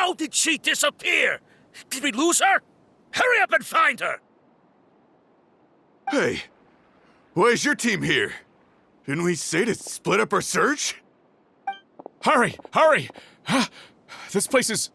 How did she disappear? Did we lose her? Hurry up and find her! Hey, why is your team here? Didn't we say to split up our search? Hurry! Hurry! This place is...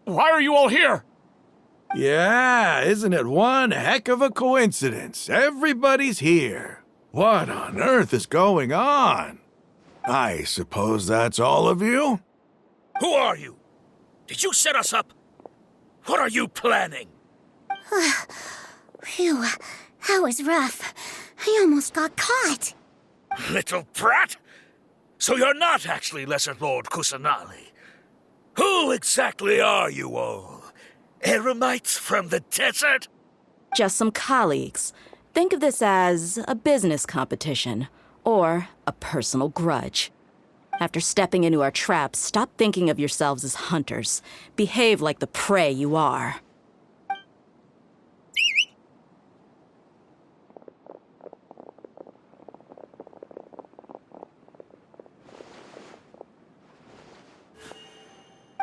Why are you all here? Yeah, isn't it one heck of a coincidence? Everybody's here. What on earth is going on? I suppose that's all of you? Who are you? Did you set us up? What are you planning? Phew, that was rough. I almost got caught. Little brat! So you're not actually Lesser Lord Kusanali. Who exactly are you all? Eremites from the desert? Just some colleagues. Think of this as a business competition, or a personal grudge. After stepping into our traps, stop thinking of yourselves as hunters. Behave like the prey you are.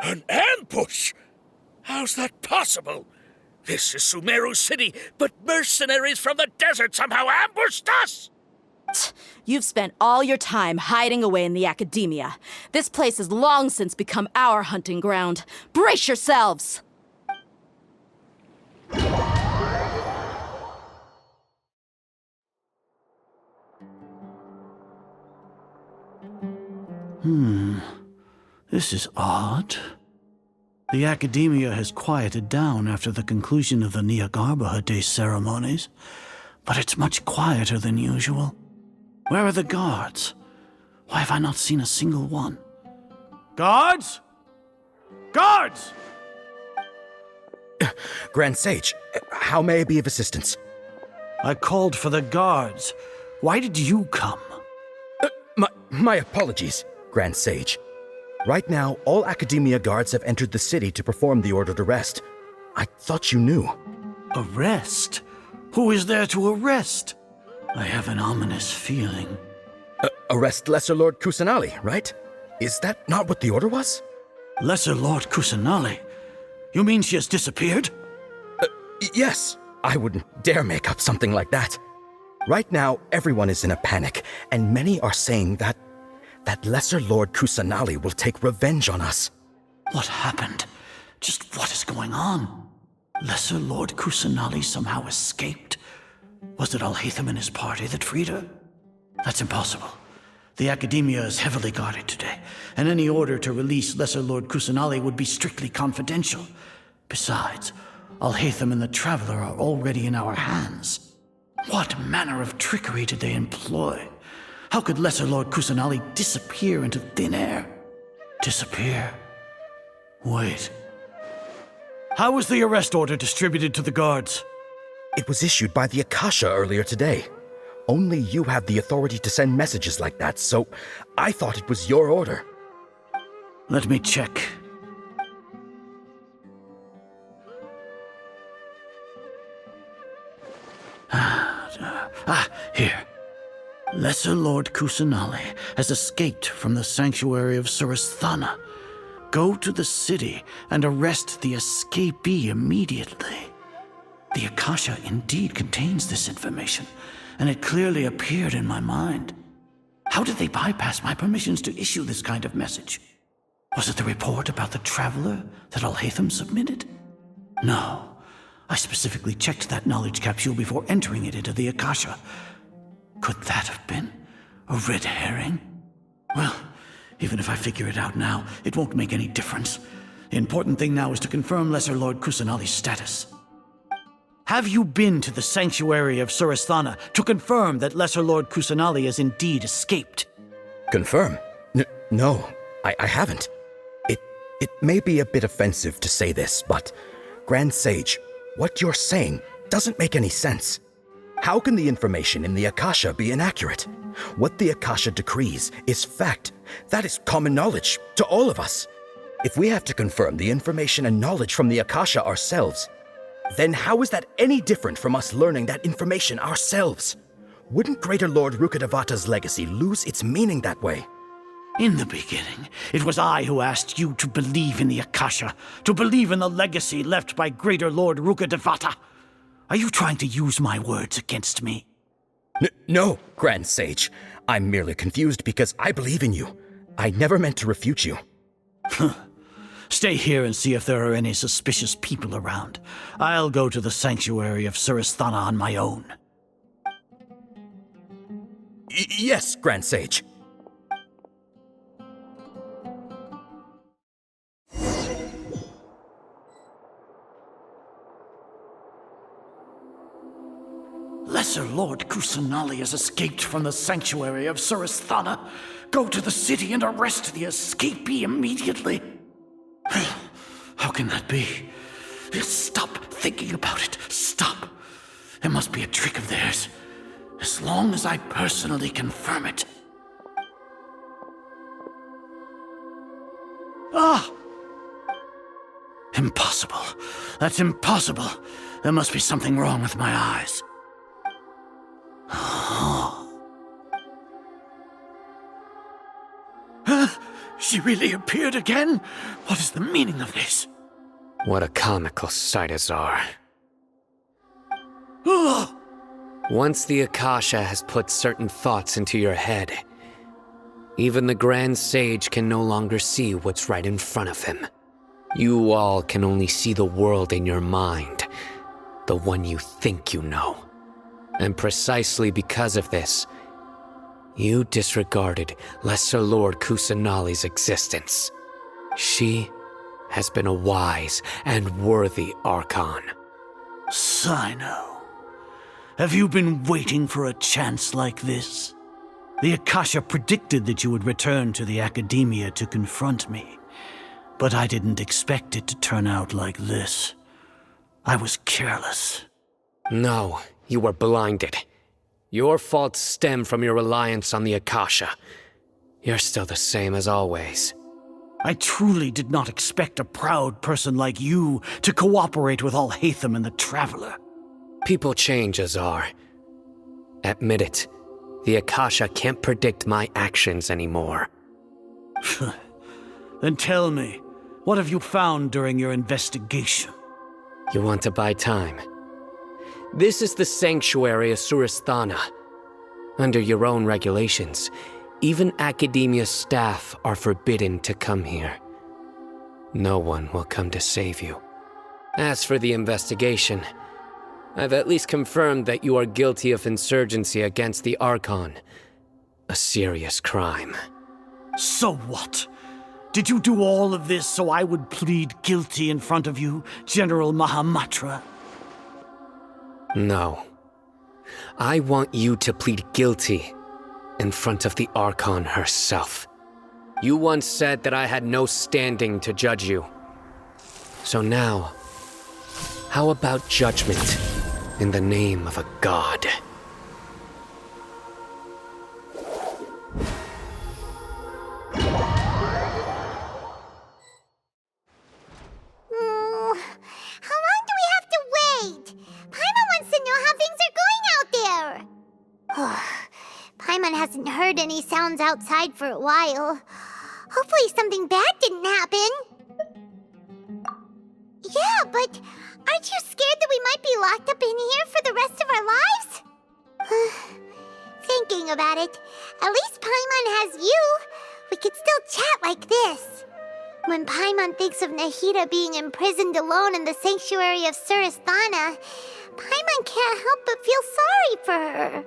An ambush? How's that possible? This is Sumeru City, but mercenaries from the desert somehow ambushed us! You've spent all your time hiding away in the academia. This place has long since become our hunting ground. Brace yourselves! This is odd. The academia has quieted down after the conclusion of the Jnagarbha Day ceremonies, but it's much quieter than usual. Where are the guards? Why have I not seen a single one? Guards? Guards! Grand Sage, how may I be of assistance? I called for the guards. Why did you come? My apologies, Grand Sage. Right now, all Academia guards have entered the city to perform the ordered arrest. I thought you knew. Arrest? Who is there to arrest? I have an ominous feeling. Arrest Lesser Lord Kusanali, right? Is that not what the order was? Lesser Lord Kusanali? You mean she has disappeared? Yes. I wouldn't dare make up something like that. Right now, everyone is in a panic, and many are saying that Lesser Lord Kusanali will take revenge on us. What happened? Just what is going on? Lesser Lord Kusanali somehow escaped? Was it Alhaitham and his party that freed her? That's impossible. The Academia is heavily guarded today, and any order to release Lesser Lord Kusanali would be strictly confidential. Besides, Alhaitham and the Traveler are already in our hands. What manner of trickery did they employ? How could Lesser Lord Kusanali disappear into thin air? Disappear? Wait. How was the arrest order distributed to the guards? It was issued by the Akasha earlier today. Only you have the authority to send messages like that, so I thought it was your order. Let me check. Here. Lesser Lord Kusanali has escaped from the sanctuary of Surasthana. Go to the city and arrest the escapee immediately. The Akasha indeed contains this information, and it clearly appeared in my mind. How did they bypass my permissions to issue this kind of message? Was it the report about the Traveler that Alhaitham submitted? No. I specifically checked that knowledge capsule before entering it into the Akasha. Could that have been a red herring? Well, even if I figure it out now, it won't make any difference. The important thing now is to confirm Lesser Lord Kusanali's status. Have you been to the sanctuary of Surasthana to confirm that Lesser Lord Kusanali has indeed escaped? Confirm? No, I haven't. It may be a bit offensive to say this, but Grand Sage, what you're saying doesn't make any sense. How can the information in the Akasha be inaccurate? What the Akasha decrees is fact. That is common knowledge to all of us. If we have to confirm the information and knowledge from the Akasha ourselves, then how is that any different from us learning that information ourselves? Wouldn't Greater Lord Rukkhadevata's legacy lose its meaning that way? In the beginning, it was I who asked you to believe in the Akasha, to believe in the legacy left by Greater Lord Rukkhadevata. Are you trying to use my words against me? No, Grand Sage. I'm merely confused because I believe in you. I never meant to refute you. Stay here and see if there are any suspicious people around. I'll go to the sanctuary of Surasthana on my own. Yes, Grand Sage. Lesser Lord Kusanali has escaped from the sanctuary of Surasthana. Go to the city and arrest the escapee immediately. How can that be? Stop thinking about it. Stop. It must be a trick of theirs. As long as I personally confirm it. Ah! Impossible. That's impossible. There must be something wrong with my eyes. She really appeared again? What is the meaning of this? What a comical sight, Azar. Once the Akasha has put certain thoughts into your head, even the Grand Sage can no longer see what's right in front of him. You all can only see the world in your mind, the one you think you know. And precisely because of this, you disregarded Lesser Lord Kusanali's existence. She has been a wise and worthy Archon. Sino, have you been waiting for a chance like this? The Akasha predicted that you would return to the Academia to confront me, but I didn't expect it to turn out like this. I was careless. No, you were blinded. Your faults stem from your reliance on the Akasha. You're still the same as always. I truly did not expect a proud person like you to cooperate with Alhaitham and the Traveler. People change, Azar. Admit it. The Akasha can't predict my actions anymore. Then tell me, what have you found during your investigation? You want to buy time? This is the sanctuary of Surasthana. Under your own regulations, even Academia staff are forbidden to come here. No one will come to save you. As for the investigation, I've at least confirmed that you are guilty of insurgency against the Archon. A serious crime. So what? Did you do all of this so I would plead guilty in front of you, General Mahamatra? No. I want you to plead guilty in front of the Archon herself. You once said that I had no standing to judge you. So now, how about judgment in the name of a god? How long do we have to wait? Paimon wants to know how things are going out there. Paimon hasn't heard any sounds outside for a while. Hopefully something bad didn't happen. Yeah, but aren't you scared that we might be locked up in here for the rest of our lives? Thinking about it, at least Paimon has you. We could still chat like this. When Paimon thinks of Nahida being imprisoned alone in the sanctuary of Surasthana, Paimon can't help but feel sorry for her.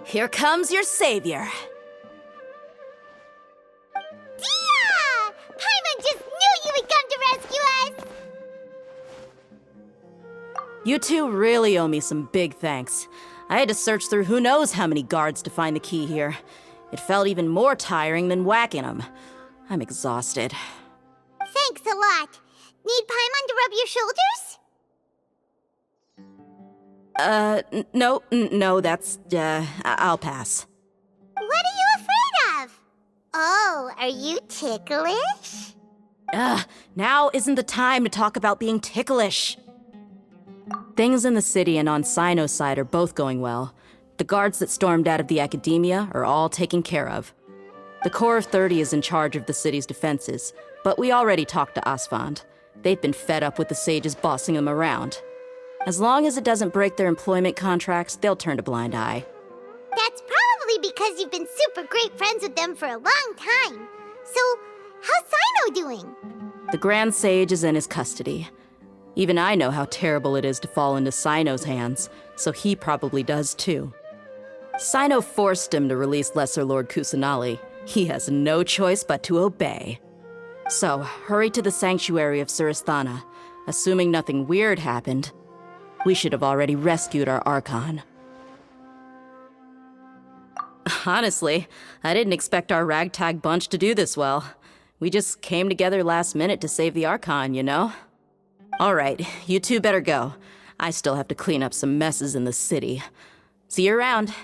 Here comes your savior. Dia! Paimon just knew you would come to rescue us! You two really owe me some big thanks. I had to search through who knows how many guards to find the key here. It felt even more tiring than whacking them. I'm exhausted. Thanks a lot. Need Paimon to rub your shoulders? No, that's, I'll pass. What are you afraid of? Oh, are you ticklish? Now isn't the time to talk about being ticklish. Things in the city and on Sino's side are both going well. The guards that stormed out of the academia are all taken care of. The Corps of 30 is in charge of the city's defenses, but we already talked to Asfand. They've been fed up with the sages bossing them around. As long as it doesn't break their employment contracts, they'll turn a blind eye. That's probably because you've been super great friends with them for a long time. So, how's Sino doing? The Grand Sage is in his custody. Even I know how terrible it is to fall into Sino's hands, so he probably does too. Sino forced him to release Lesser Lord Kusanali. He has no choice but to obey. So, hurry to the sanctuary of Suristhana. Assuming nothing weird happened, we should have already rescued our Archon. Honestly, I didn't expect our ragtag bunch to do this well. We just came together last minute to save the Archon, you know? Alright, you two better go. I still have to clean up some messes in the city. See you around.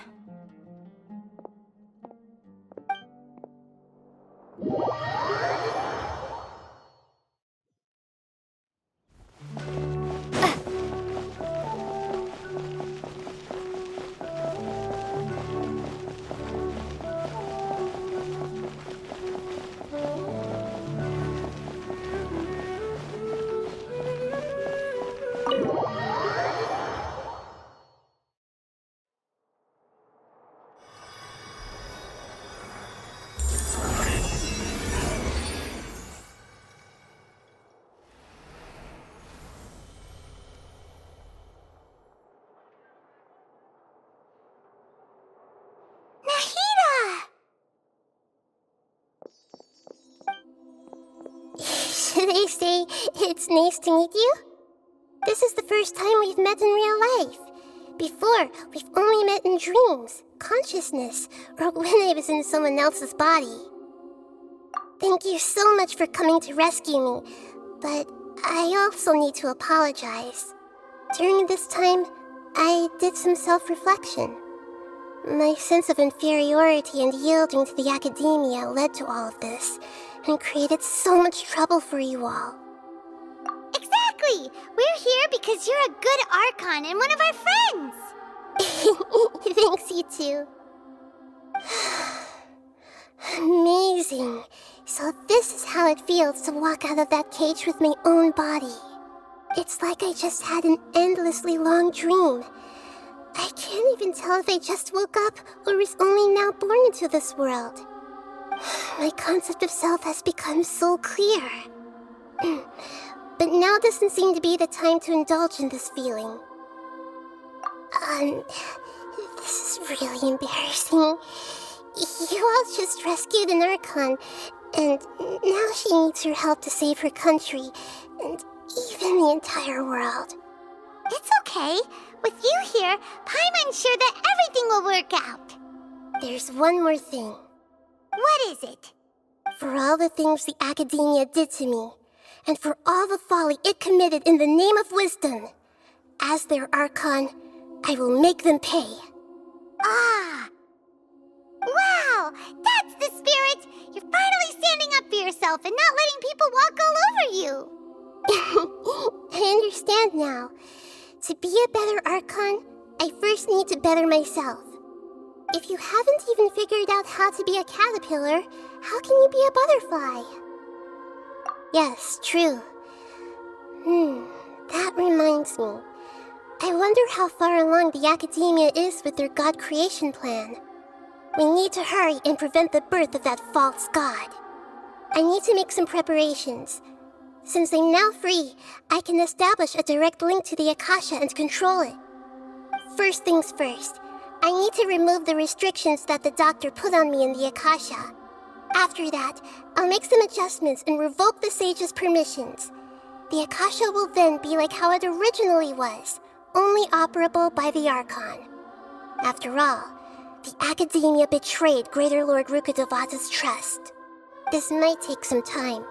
They say it's nice to meet you? This is the first time we've met in real life. Before, we've only met in dreams, consciousness, or when I was in someone else's body. Thank you so much for coming to rescue me, but I also need to apologize. During this time, I did some self-reflection. My sense of inferiority and yielding to the academia led to all of this, and created so much trouble for you all. Exactly! We're here because you're a good Archon and one of our friends! Thanks, you two. Amazing. So this is how it feels to walk out of that cage with my own body. It's like I just had an endlessly long dream. I can't even tell if I just woke up or was only now born into this world. My concept of self has become so clear. But now doesn't seem to be the time to indulge in this feeling. This is really embarrassing. You all just rescued an Archon, and now she needs your help to save her country, and even the entire world. It's okay. With you here, Paimon's sure that everything will work out. There's one more thing. What is it? For all the things the academia did to me, and for all the folly it committed in the name of wisdom, as their Archon, I will make them pay. Ah! Wow! That's the spirit! You're finally standing up for yourself and not letting people walk all over you! I understand now. To be a better Archon, I first need to better myself. If you haven't even figured out how to be a caterpillar, how can you be a butterfly? Yes, true. That reminds me. I wonder how far along the academia is with their god creation plan. We need to hurry and prevent the birth of that false god. I need to make some preparations. Since I'm now free, I can establish a direct link to the Akasha and control it. First things first, I need to remove the restrictions that the doctor put on me in the Akasha. After that, I'll make some adjustments and revoke the sage's permissions. The Akasha will then be like how it originally was, only operable by the Archon. After all, the academia betrayed Greater Lord Rukkhadevata's trust. This might take some time.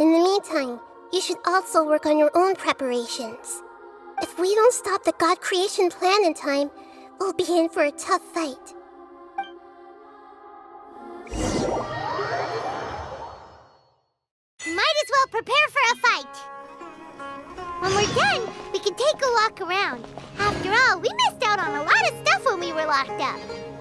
In the meantime, you should also work on your own preparations. If we don't stop the god creation plan in time, we'll be in for a tough fight. Might as well prepare for a fight. When we're done, we can take a walk around. After all, we missed out on a lot of stuff when we were locked up.